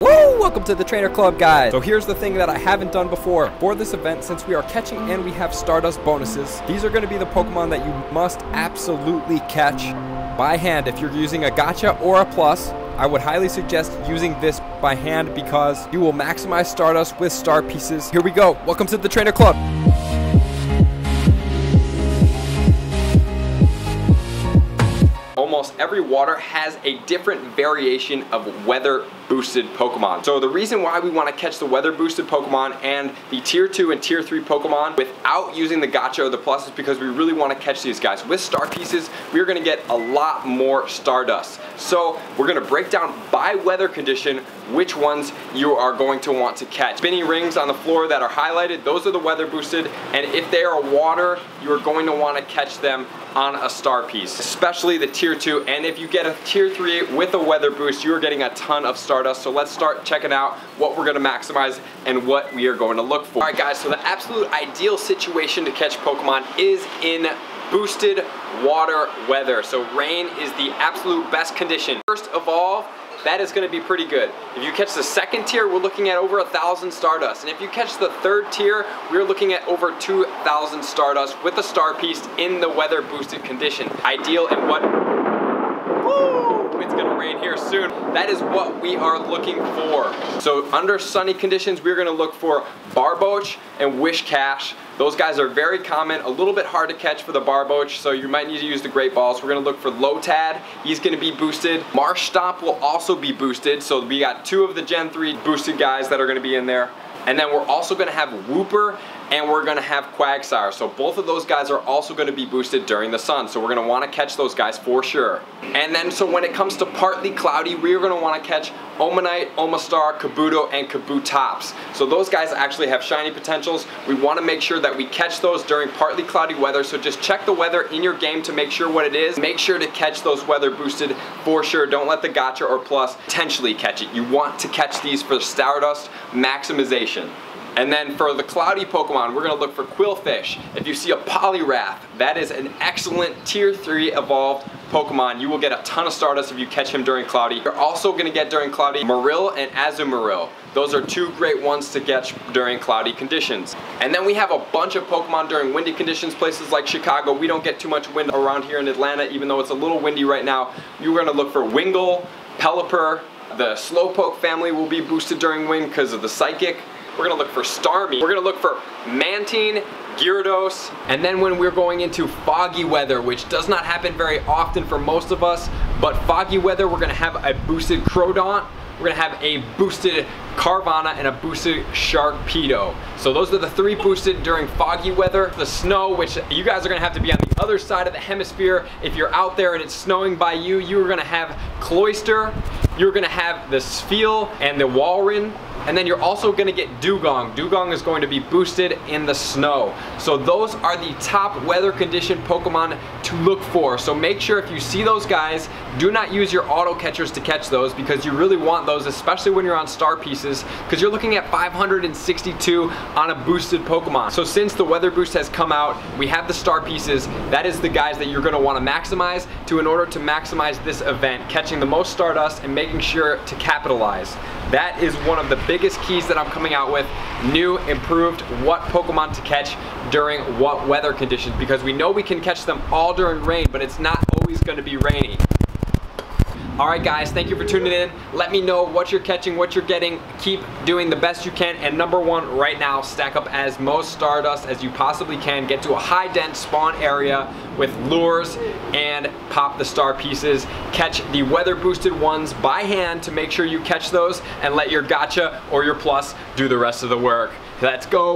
Woo! Welcome to the Trainer Club, guys. So here's the thing that I haven't done before. For this event, since we are catching and we have Stardust bonuses, these are going to be the Pokemon that you must absolutely catch by hand. If you're using a gacha or a plus, I would highly suggest using this by hand because you will maximize Stardust with star pieces. Here we go. Welcome to the Trainer Club. Almost every water has a different variation of weather boosted Pokemon. So the reason why we want to catch the weather boosted Pokemon and the tier 2 and tier 3 Pokemon without using the gacha or the plus is because we really want to catch these guys. With star pieces, we're going to get a lot more Stardust. So we're going to break down by weather condition which ones you are going to want to catch. Spinny rings on the floor that are highlighted, those are the weather boosted, and if they are water, you are going to want to catch them on a star piece, especially the tier 2, and if you get a tier 3 with a weather boost, you are getting a ton of Stardust. So let's start checking out what we're going to maximize and what we are going to look for. Alright guys, so the absolute ideal situation to catch Pokemon is in boosted water weather. So rain is the absolute best condition. First of all, that is going to be pretty good. If you catch the second tier, we're looking at over 1,000 Stardust. And if you catch the third tier, we're looking at over 2,000 Stardust with a star piece in the weather boosted condition. Ideal and what? Woo! It's going to rain here soon. That is what we are looking for. So under sunny conditions, we're going to look for Barboach and Wishcash. Those guys are very common, a little bit hard to catch for the Barboach, so you might need to use the Great Balls. We're going to look for Lotad. He's going to be boosted. Marshtomp will also be boosted, so we got 2 of the Gen 3 boosted guys that are going to be in there. And then we're also going to have Wooper and we're going to have Quagsire. So both of those guys are also going to be boosted during the sun. So we're going to want to catch those guys for sure. And then so when it comes to partly cloudy, we're going to want to catch Omanyte, Omastar, Kabuto, and Kabutops. So those guys actually have shiny potentials. We want to make sure that we catch those during partly cloudy weather. So just check the weather in your game to make sure what it is. Make sure to catch those weather boosted for sure. Don't let the gacha or plus potentially catch it. You want to catch these for Stardust maximization. And then for the cloudy Pokemon, we're going to look for Qwilfish. If you see a Poliwrath, that is an excellent tier 3 evolved Pokemon. You will get a ton of Stardust if you catch him during cloudy. You're also going to get during cloudy Marill and Azurill. Those are 2 great ones to catch during cloudy conditions. And then we have a bunch of Pokemon during windy conditions. Places like Chicago, we don't get too much wind around here in Atlanta, even though it's a little windy right now. You're going to look for Wingull, Pelipper. The Slowpoke family will be boosted during wind because of the Psychic. We're going to look for Starmie. We're going to look for Mantine, Gyrados, and then when we're going into foggy weather, which does not happen very often for most of us, but foggy weather, we're going to have a boosted Crodont, we're going to have a boosted Carvana, and a boosted Sharpedo. So those are the 3 boosted during foggy weather. The snow, which you guys are going to have to be on the other side of the hemisphere. If you're out there and it's snowing by you, you're going to have Cloyster, you're going to have the Spheal and the Walrein, and then you're also going to get Dewgong. Dewgong is going to be boosted in the snow. So those are the top weather condition Pokemon to look for. So make sure if you see those guys, do not use your auto catchers to catch those because you really want those, especially when you're on star pieces, because you're looking at 562 on a boosted Pokemon. So since the weather boost has come out, we have the star pieces. That is the guys that you're going to want to maximize in order to maximize this event, catching the most Stardust and making sure to capitalize. That is one of the biggest keys that I'm coming out with, new, improved, what Pokemon to catch during what weather conditions, because we know we can catch them all during rain, but it's not always going to be rainy. Alright guys, thank you for tuning in. Let me know what you're catching, what you're getting. Keep doing the best you can. And number 1 right now, stack up as most Stardust as you possibly can. Get to a high dense spawn area with lures and pop the star pieces. Catch the weather boosted ones by hand to make sure you catch those and let your gacha or your plus do the rest of the work. Let's go!